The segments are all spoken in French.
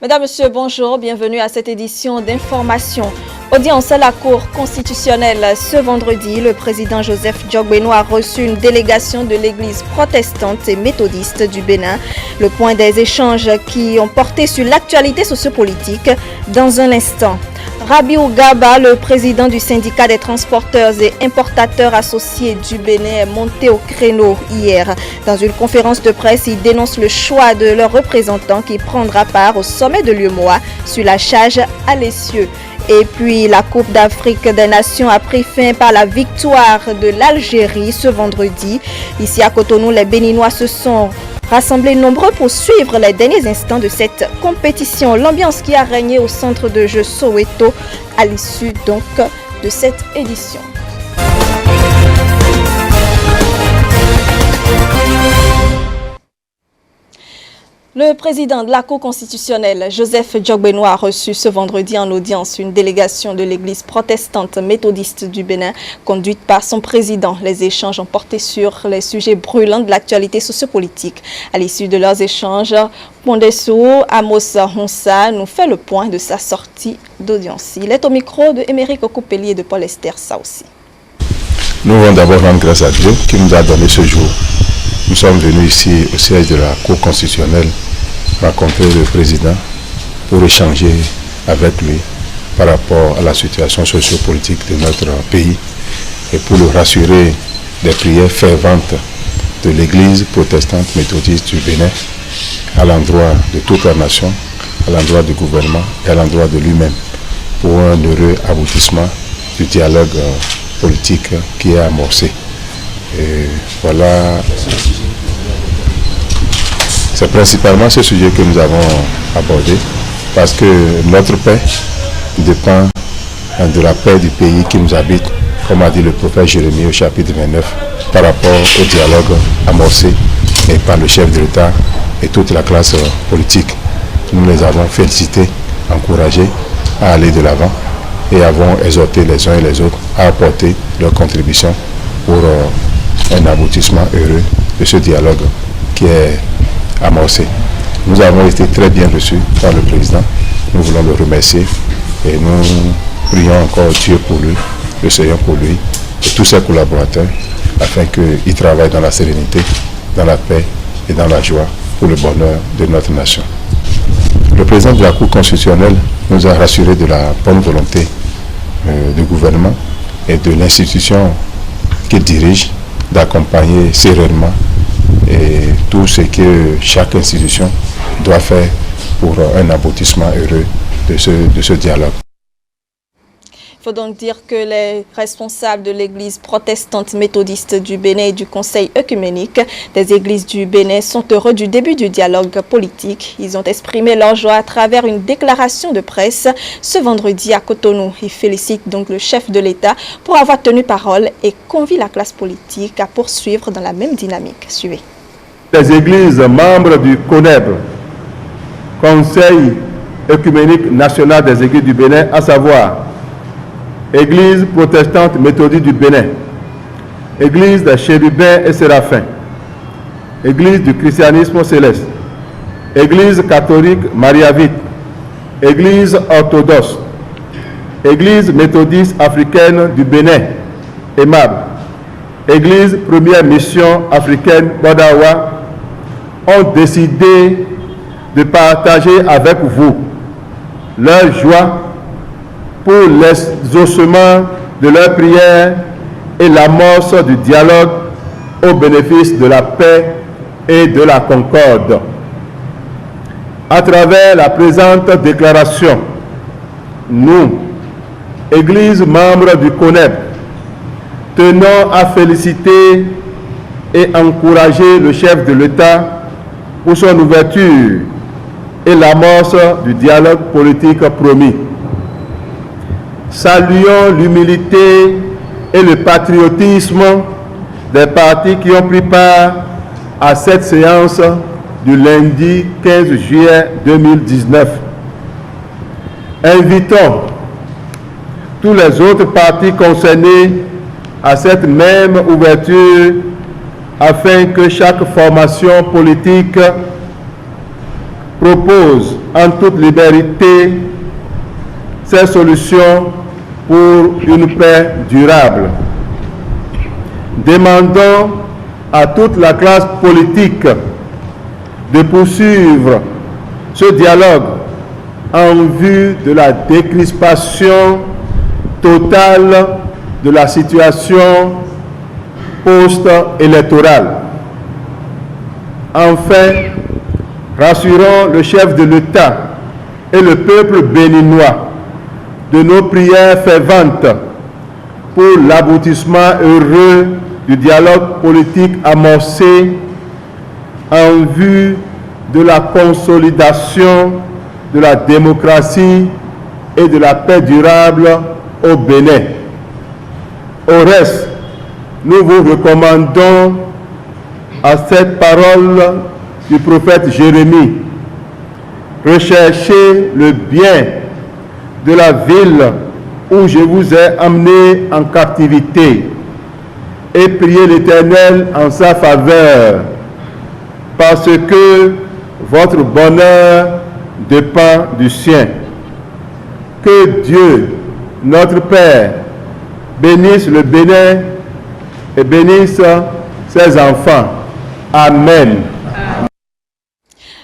Mesdames, Messieurs, bonjour. Bienvenue à cette édition d'information. Audience à la Cour constitutionnelle. Ce vendredi, le président Joseph Diogbeno a reçu une délégation de l'Église protestante et méthodiste du Bénin. Le point des échanges qui ont porté sur l'actualité sociopolitique dans un instant. Rabiou Gaba, le président du syndicat des transporteurs et importateurs associés du Bénin, est monté au créneau hier. Dans une conférence de presse, il dénonce le choix de leur représentant qui prendra part au sommet de l'UEMOA sur la charge à l'essieu. Et puis, la Coupe d'Afrique des Nations a pris fin par la victoire de l'Algérie ce vendredi. Ici à Cotonou, les Béninois se sont rassemblés nombreux pour suivre les derniers instants de cette compétition. L'ambiance qui a régné au centre de jeu Soweto à l'issue donc de cette édition. Le président de la Cour constitutionnelle, Joseph Diogbeno, a reçu ce vendredi en audience une délégation de l'Église protestante méthodiste du Bénin, conduite par son président. Les échanges ont porté sur les sujets brûlants de l'actualité sociopolitique. À l'issue de leurs échanges, Pondessou Amos Honsa nous fait le point de sa sortie d'audience. Il est au micro de Émeric Okupeli et de Paul Esther Saoussi. Nous voulons d'abord rendre grâce à Dieu qui nous a donné ce jour. Nous sommes venus ici au siège de la Cour constitutionnelle rencontrer le président pour échanger avec lui par rapport à la situation sociopolitique de notre pays et pour le rassurer des prières ferventes de l'Église protestante méthodiste du Bénin à l'endroit de toute la nation, à l'endroit du gouvernement et à l'endroit de lui-même pour un heureux aboutissement du dialogue politique qui est amorcé. Et voilà, c'est principalement ce sujet que nous avons abordé parce que notre paix dépend de la paix du pays qui nous habite, comme a dit le prophète Jérémie au chapitre 29, par rapport au dialogue amorcé par le chef de l'État et toute la classe politique. Nous les avons félicités, encouragés à aller de l'avant et avons exhorté les uns et les autres à apporter leur contribution pour un aboutissement heureux de ce dialogue qui est amorcé. Nous avons été très bien reçus par le président. Nous voulons le remercier et nous prions encore Dieu pour lui, le Seigneur pour lui et tous ses collaborateurs afin qu'ils travaillent dans la sérénité, dans la paix et dans la joie pour le bonheur de notre nation. Le président de la Cour constitutionnelle nous a rassuré de la bonne volonté du gouvernement et de l'institution qu'il dirige d'accompagner sereinement et tout ce que chaque institution doit faire pour un aboutissement heureux de ce dialogue. Il faut donc dire que les responsables de l'Église protestante méthodiste du Bénin et du Conseil œcuménique des églises du Bénin sont heureux du début du dialogue politique. Ils ont exprimé leur joie à travers une déclaration de presse ce vendredi à Cotonou. Ils félicitent donc le chef de l'État pour avoir tenu parole et convient la classe politique à poursuivre dans la même dynamique. Suivez. Les églises membres du CONEB, Conseil œcuménique national des églises du Bénin, à savoir Église protestante méthodiste du Bénin, Église des chérubins et séraphins, Église du christianisme céleste, Église catholique mariavite, Église orthodoxe, Église méthodiste africaine du Bénin, aimable, Église première mission africaine Bodawa, ont décidé de partager avec vous leur joie pour l'exaucement de leurs prières et l'amorce du dialogue au bénéfice de la paix et de la concorde. À travers la présente déclaration, nous, Église membre du CONEB, tenons à féliciter et encourager le chef de l'État pour son ouverture et l'amorce du dialogue politique promis. Saluons l'humilité et le patriotisme des partis qui ont pris part à cette séance du lundi 15 juillet 2019. Invitons tous les autres partis concernés à cette même ouverture afin que chaque formation politique propose en toute liberté ces solutions pour une paix durable. Demandons à toute la classe politique de poursuivre ce dialogue en vue de la décrispation totale de la situation post-électorale. Enfin, rassurons le chef de l'État et le peuple béninois de nos prières ferventes pour l'aboutissement heureux du dialogue politique amorcé en vue de la consolidation de la démocratie et de la paix durable au Bénin. Au reste, nous vous recommandons à cette parole du prophète Jérémie: recherchez le bien de la ville où je vous ai amené en captivité et priez l'Éternel en sa faveur, parce que votre bonheur dépend du sien. Que Dieu, notre Père, bénisse le Bénin et bénisse ses enfants. Amen.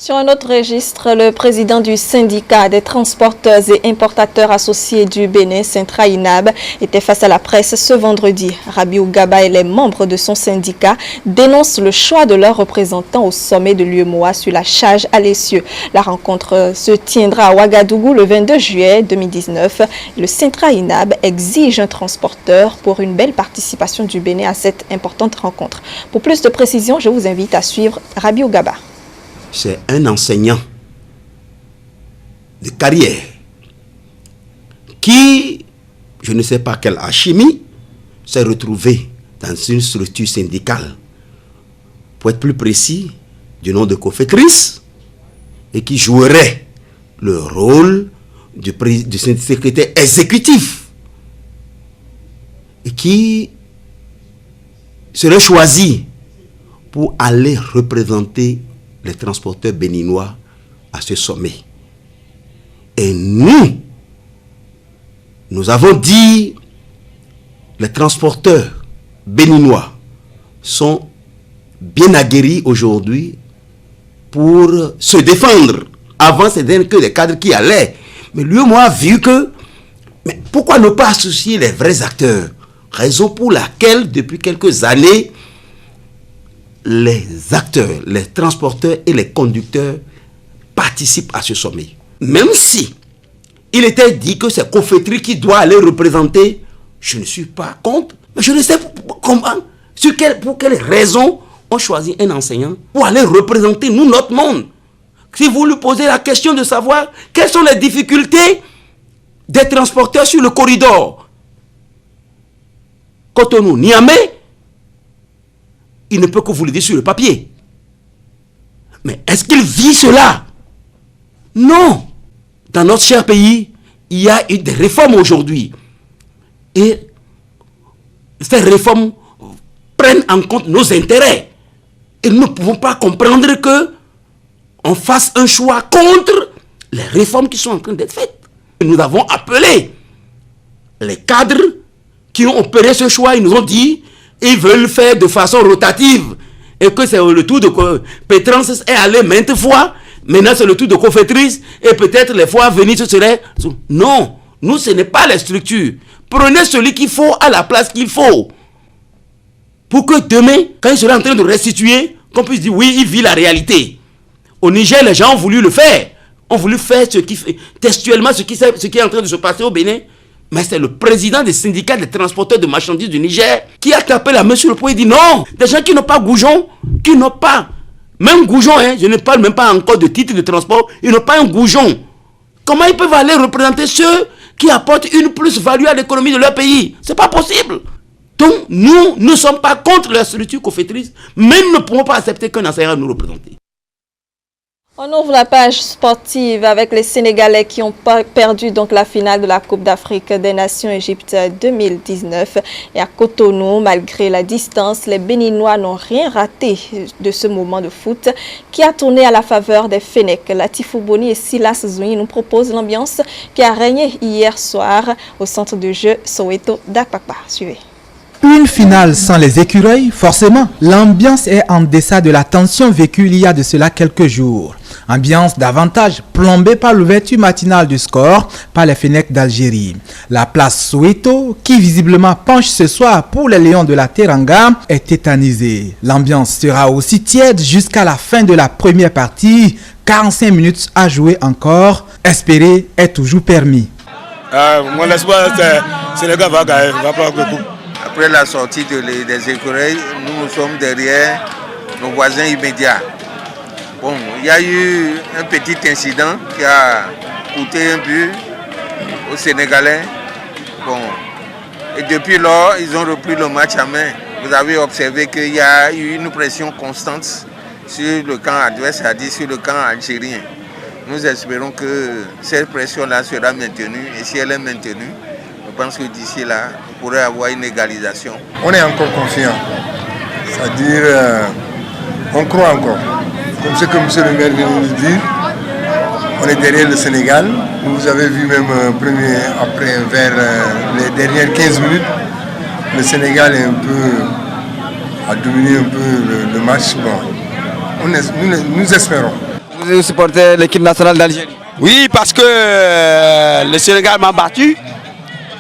Sur un autre registre, le président du syndicat des transporteurs et importateurs associés du Bénin, Sintra INAB, était face à la presse ce vendredi. Rabiou Gaba et les membres de son syndicat dénoncent le choix de leurs représentants au sommet de l'UEMOA sur la charge à l'essieu. La rencontre se tiendra à Ouagadougou le 22 juillet 2019. Le Sintra INAB exige un transporteur pour une belle participation du Bénin à cette importante rencontre. Pour plus de précisions, je vous invite à suivre Rabiou Gaba. C'est un enseignant de carrière qui, je ne sais pas quelle alchimie, s'est retrouvé dans une structure syndicale, pour être plus précis, du nom de Cofetrice, et qui jouerait le rôle du secrétaire exécutif, et qui serait choisi pour aller représenter les transporteurs béninois à ce sommet. Et nous avons dit, les transporteurs béninois sont bien aguerris aujourd'hui pour se défendre. Avant, c'était que les cadres qui allaient. Mais lui, moi, a vu que, mais pourquoi ne pas associer les vrais acteurs? Raison pour laquelle, depuis quelques années, les acteurs, les transporteurs et les conducteurs participent à ce sommet. Même si il était dit que c'est Cofetri qui doit aller représenter, je ne suis pas contre, mais je ne sais comment, pour quelle raison on choisit un enseignant pour aller représenter nous, notre monde. Si vous lui posez la question de savoir quelles sont les difficultés des transporteurs sur le corridor Cotonou-Niamey, il ne peut que vous le dire sur le papier. Mais est-ce qu'il vit cela? Non. Dans notre cher pays, il y a eu des réformes aujourd'hui. Et ces réformes prennent en compte nos intérêts. Et nous ne pouvons pas comprendre que on fasse un choix contre les réformes qui sont en train d'être faites. Et nous avons appelé les cadres qui ont opéré ce choix. Ils nous ont dit ils veulent faire de façon rotative et que c'est le tour de Pétrance est allé maintes fois. Maintenant c'est le tour de Cofetrice et peut-être les fois à venir ce serait... Non, nous ce n'est pas les structures. Prenez celui qu'il faut à la place qu'il faut. Pour que demain, quand il sera en train de restituer, qu'on puisse dire oui, il vit la réalité. Au Niger, les gens ont voulu le faire. Ont voulu faire textuellement ce qui est en train de se passer au Bénin. Mais c'est le président des syndicats des transporteurs de marchandises du Niger qui a tapé la main sur le poing et dit non, des gens qui n'ont pas goujon, qui n'ont pas, même goujon, je ne parle même pas encore de titre de transport, ils n'ont pas un goujon. Comment ils peuvent aller représenter ceux qui apportent une plus-value à l'économie de leur pays? C'est pas possible. Donc nous ne sommes pas contre la structure cofétrice, mais nous ne pouvons pas accepter qu'un enseignant nous représente. On ouvre la page sportive avec les Sénégalais qui ont perdu donc la finale de la Coupe d'Afrique des Nations Égypte 2019. Et à Cotonou, malgré la distance, les Béninois n'ont rien raté de ce moment de foot qui a tourné à la faveur des Fennecs. Latifou Boni et Silas Zoui nous proposent l'ambiance qui a régné hier soir au centre de jeu Soweto d'Akpakpa. Suivez. Une finale sans les écureuils, forcément, l'ambiance est en deçà de la tension vécue il y a de cela quelques jours. Ambiance davantage plombée par l'ouverture matinale du score par les Fennecs d'Algérie. La place Soweto, qui visiblement penche ce soir pour les Lions de la Teranga, est tétanisée. L'ambiance sera aussi tiède jusqu'à la fin de la première partie. 45 minutes à jouer encore. Espérer est toujours permis. Mon espoir, c'est que Sénégal va gagner, va prendre le coup. Après la sortie des écureuils, nous sommes derrière nos voisins immédiats. Bon, il y a eu un petit incident qui a coûté un but aux Sénégalais. Bon, et depuis lors, ils ont repris le match à main. Vous avez observé qu'il y a eu une pression constante sur le camp adverse, c'est-à-dire sur le camp algérien. Nous espérons que cette pression-là sera maintenue, et si elle est maintenue, je pense que d'ici là, on pourrait avoir une égalisation. On est encore confiant, c'est-à-dire on croit encore. Comme ce que M. le maire vient de nous dire, on est derrière le Sénégal. Vous avez vu même vers les dernières 15 minutes, le Sénégal a dominé un peu le match. Bon, nous espérons. Vous supportez l'équipe nationale d'Algérie? Oui, parce que le Sénégal m'a battu.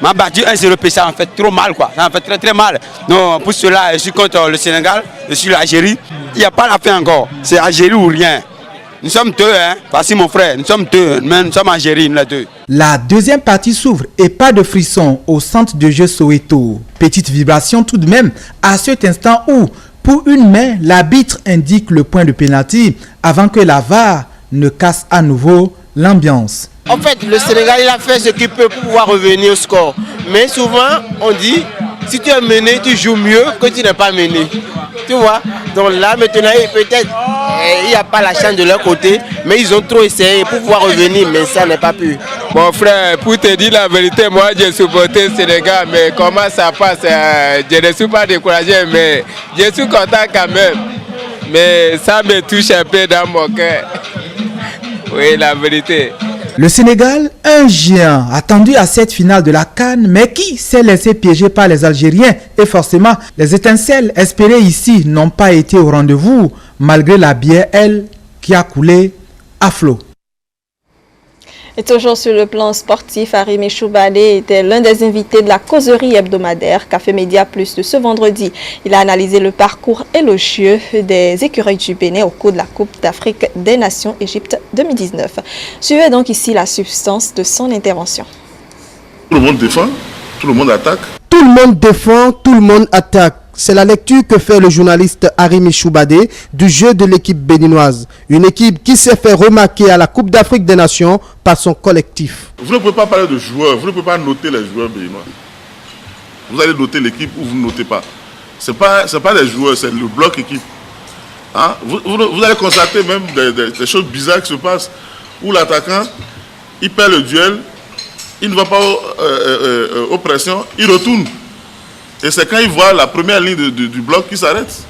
M'a battu 1-0, ça en fait trop mal, quoi. Ça en fait très très mal. Non, pour cela, je suis contre le Sénégal, je suis l'Algérie. Il n'y a pas la fin encore. C'est Algérie ou rien. Nous sommes deux, hein. Voici mon frère, nous sommes deux, mais nous sommes Algérie, nous les deux. La deuxième partie s'ouvre et pas de frisson au centre de jeu Soweto. Petite vibration tout de même à cet instant où, pour une main, l'arbitre indique le point de pénalty avant que la VAR ne casse à nouveau l'ambiance. En fait, le Sénégal, il a fait ce qu'il peut pour pouvoir revenir au score. Mais souvent, on dit, si tu es mené, tu joues mieux que tu n'es pas mené. Tu vois? Donc là, maintenant, peut-être, il n'y a pas la chance de leur côté, mais ils ont trop essayé pour pouvoir revenir, mais ça n'est pas pu. Mon frère, pour te dire la vérité, moi, j'ai supporté le Sénégal, mais comment ça passe? Je ne suis pas découragé, mais je suis content quand même. Mais ça me touche un peu dans mon cœur. Oui, la vérité. Le Sénégal, un géant attendu à cette finale de la CAN, mais qui s'est laissé piéger par les Algériens. Et forcément, les étincelles espérées ici n'ont pas été au rendez-vous, malgré la bière, elle, qui a coulé à flot. Et toujours sur le plan sportif, Arimi Choubadé était l'un des invités de la causerie hebdomadaire Café Média Plus de ce vendredi. Il a analysé le parcours élogieux des écureuils du Bénin au cours de la Coupe d'Afrique des Nations Égypte 2019. Suivez donc ici la substance de son intervention. Tout le monde défend, tout le monde attaque. Tout le monde défend, tout le monde attaque. C'est la lecture que fait le journaliste Arimi Choubadé du jeu de l'équipe béninoise. Une équipe qui s'est fait remarquer à la Coupe d'Afrique des Nations par son collectif. Vous ne pouvez pas parler de joueurs, vous ne pouvez pas noter les joueurs béninois. Vous allez noter l'équipe ou vous ne notez pas. Ce n'est pas les joueurs, c'est le bloc équipe. Hein? Vous allez constater même des choses bizarres qui se passent où l'attaquant, il perd le duel, il ne va pas aux pressions, il retourne. Et c'est quand ils voient la première ligne du bloc qu'ils s'arrêtent.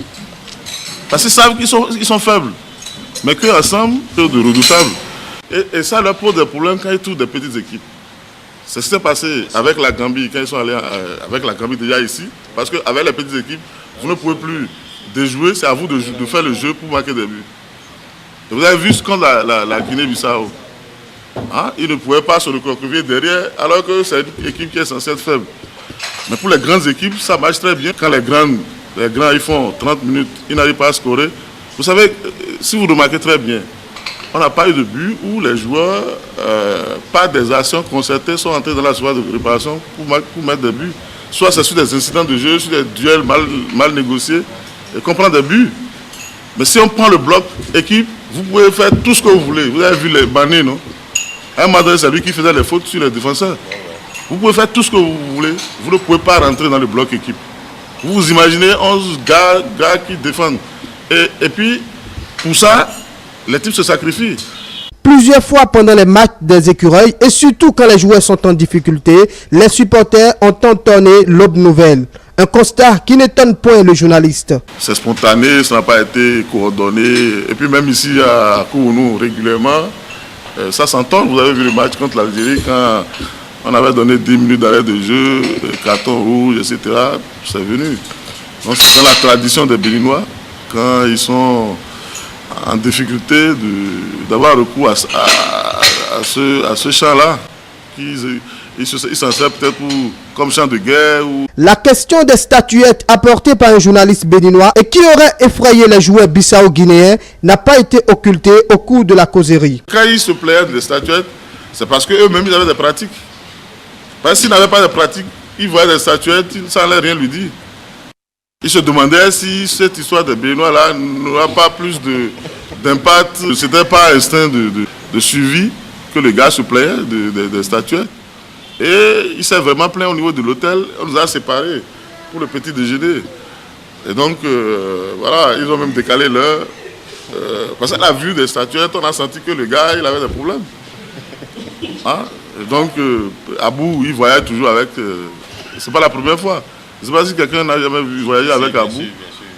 Parce qu'ils savent qu'ils sont faibles. Mais qu'ensemble, ils sont redoutables. Et ça leur pose des problèmes quand ils trouvent des petites équipes. C'est ce qui s'est passé avec la Gambie, quand ils sont allés avec la Gambie déjà ici. Parce qu'avec les petites équipes, vous ne pouvez plus déjouer, c'est à vous de faire le jeu pour marquer des buts. Et vous avez vu ce qu'ont la Guinée-Bissau. Hein? Ils ne pouvaient pas se recroqueviller derrière, alors que c'est une équipe qui est censée être faible. Mais pour les grandes équipes, ça marche très bien. Quand les grands ils font 30 minutes, ils n'arrivent pas à scorer. Vous savez, si vous remarquez très bien, on n'a pas eu de but où les joueurs, par des actions concertées, sont entrés dans la surface de réparation pour mettre des buts. Soit c'est sur des incidents de jeu, sur des duels mal négociés, et qu'on prend des buts. Mais si on prend le bloc équipe, vous pouvez faire tout ce que vous voulez. Vous avez vu les Bané, non? À un moment donné, c'est lui qui faisait les fautes sur les défenseurs. Vous pouvez faire tout ce que vous voulez, vous ne pouvez pas rentrer dans le bloc équipe. Vous vous imaginez 11 gars qui défendent. Et puis, pour ça, les types se sacrifient. Plusieurs fois pendant les matchs des écureuils et surtout quand les joueurs sont en difficulté, les supporters ont entonné l'aube nouvelle. Un constat qui n'étonne point le journaliste. C'est spontané, ça n'a pas été coordonné. Et puis même ici à Kounou, régulièrement, ça s'entonne. Vous avez vu le match contre l'Algérie quand on avait donné 10 minutes d'arrêt de jeu, carton rouge, etc. C'est venu. Donc c'est dans la tradition des Béninois, quand ils sont en difficulté d'avoir recours à ce champ-là. Ils s'en servent peut-être comme champ de guerre. La question des statuettes apportées par un journaliste béninois et qui aurait effrayé les joueurs bissau-guinéens n'a pas été occultée au cours de la causerie. Quand ils se plaignent des statuettes, c'est parce qu'eux-mêmes ils avaient des pratiques. Parce que s'ils n'avaient pas de pratiques, ils voyaient des statuettes, ça n'allait rien lui dire. Ils se demandaient si cette histoire des Béninois-là n'aura pas plus d'impact. Ce n'était pas instinct de suivi que le gars se plaignait des statuettes. Et il s'est vraiment plaint au niveau de l'hôtel. On nous a séparés pour le petit déjeuner. Et donc, voilà, ils ont même décalé l'heure. Parce qu'à la vue des statuettes, on a senti que le gars, il avait des problèmes. Hein? Et donc, Abou, il voyage toujours avec... c'est pas la première fois. Je ne sais pas si quelqu'un n'a jamais voyagé avec Abou.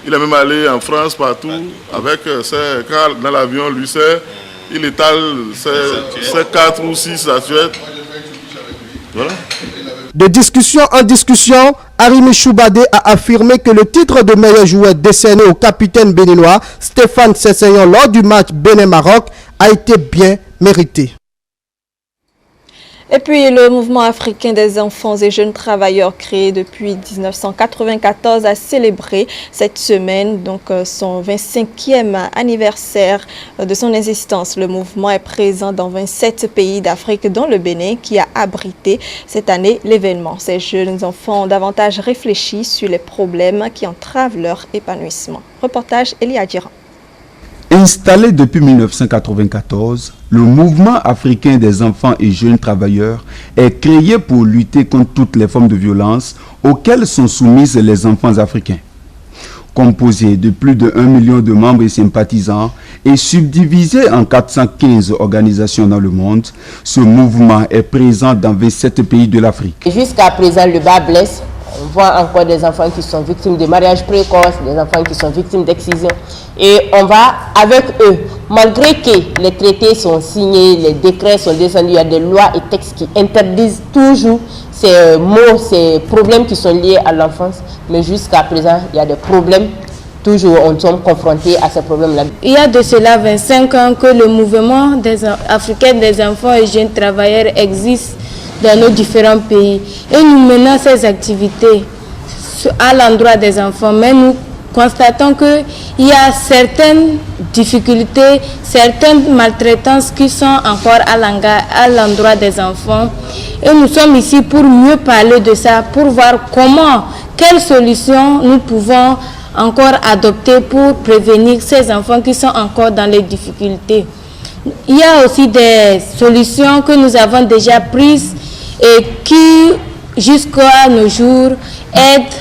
Il est même allé en France, partout, avec quand dans l'avion, lui, il étale ses 4 ou 6 statuettes. Voilà. De discussion en discussion, Arimi Choubadé a affirmé que le titre de meilleur joueur décerné au capitaine béninois Stéphane Sessegnon lors du match Bénin-Maroc a été bien mérité. Et puis, le mouvement africain des enfants et jeunes travailleurs créé depuis 1994 a célébré cette semaine donc son 25e anniversaire de son existence. Le mouvement est présent dans 27 pays d'Afrique, dont le Bénin, qui a abrité cette année l'événement. Ces jeunes enfants ont davantage réfléchi sur les problèmes qui entravent leur épanouissement. Reportage Elia Diran. Installé depuis 1994, le mouvement africain des enfants et jeunes travailleurs est créé pour lutter contre toutes les formes de violence auxquelles sont soumises les enfants africains. Composé de plus de 1 million de membres et sympathisants et subdivisé en 415 organisations dans le monde, ce mouvement est présent dans 27 pays de l'Afrique. Jusqu'à présent, le bas blesse. On voit encore des enfants qui sont victimes de mariage précoce, des enfants qui sont victimes d'excision. Et on va avec eux, malgré que les traités sont signés, les décrets sont descendus, il y a des lois et textes qui interdisent toujours ces maux, ces problèmes qui sont liés à l'enfance. Mais jusqu'à présent, il y a des problèmes. Toujours, on sommes confrontés à ces problèmes-là. Il y a de cela 25 ans que le mouvement africain des enfants et jeunes travailleurs existe dans nos différents pays. Et nous menons ces activités à l'endroit des enfants, mais nous constatons qu'il y a certaines difficultés, certaines maltraitances qui sont encore à l'endroit des enfants. Et nous sommes ici pour mieux parler de ça, pour voir quelles solutions nous pouvons encore adopter pour prévenir ces enfants qui sont encore dans les difficultés. Il y a aussi des solutions que nous avons déjà prises et qui, jusqu'à nos jours, aident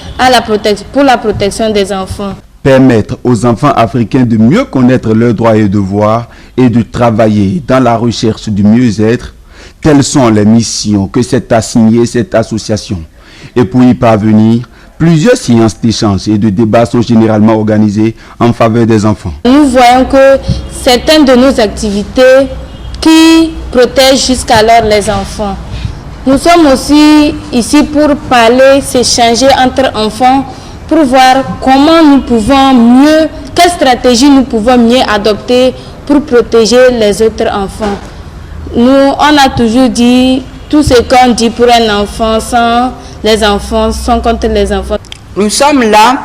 pour la protection des enfants. Permettre aux enfants africains de mieux connaître leurs droits et devoirs et de travailler dans la recherche du mieux-être, telles sont les missions que s'est assignée cette association. Et pour y parvenir, plusieurs séances d'échange et de débat sont généralement organisées en faveur des enfants. Nous voyons que certaines de nos activités qui protègent jusqu'alors les enfants. Nous sommes aussi ici pour parler, s'échanger entre enfants, pour voir comment nous pouvons mieux, quelle stratégie nous pouvons mieux adopter pour protéger les autres enfants. Nous, on a toujours dit, tout ce qu'on dit pour un enfant, les enfants sont contre les enfants. Nous sommes là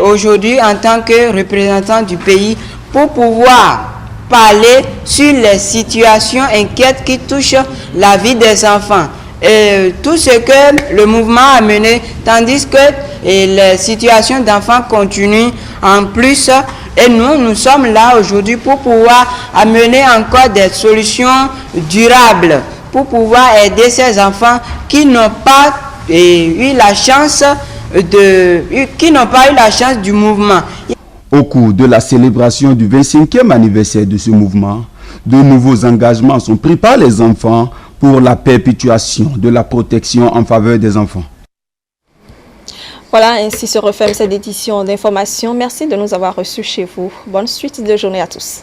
aujourd'hui en tant que représentants du pays pour pouvoir parler sur les situations inquiètes qui touchent la vie des enfants. Et tout ce que le mouvement a mené, tandis que les situations d'enfants continuent en plus. Et nous sommes là aujourd'hui pour pouvoir amener encore des solutions durables, pour pouvoir aider ces enfants qui n'ont pas eu la chance du mouvement. Au cours de la célébration du 25e anniversaire de ce mouvement, de nouveaux engagements sont pris par les enfants pour la perpétuation de la protection en faveur des enfants. Voilà, ainsi se referme cette édition d'information. Merci de nous avoir reçus chez vous. Bonne suite de journée à tous.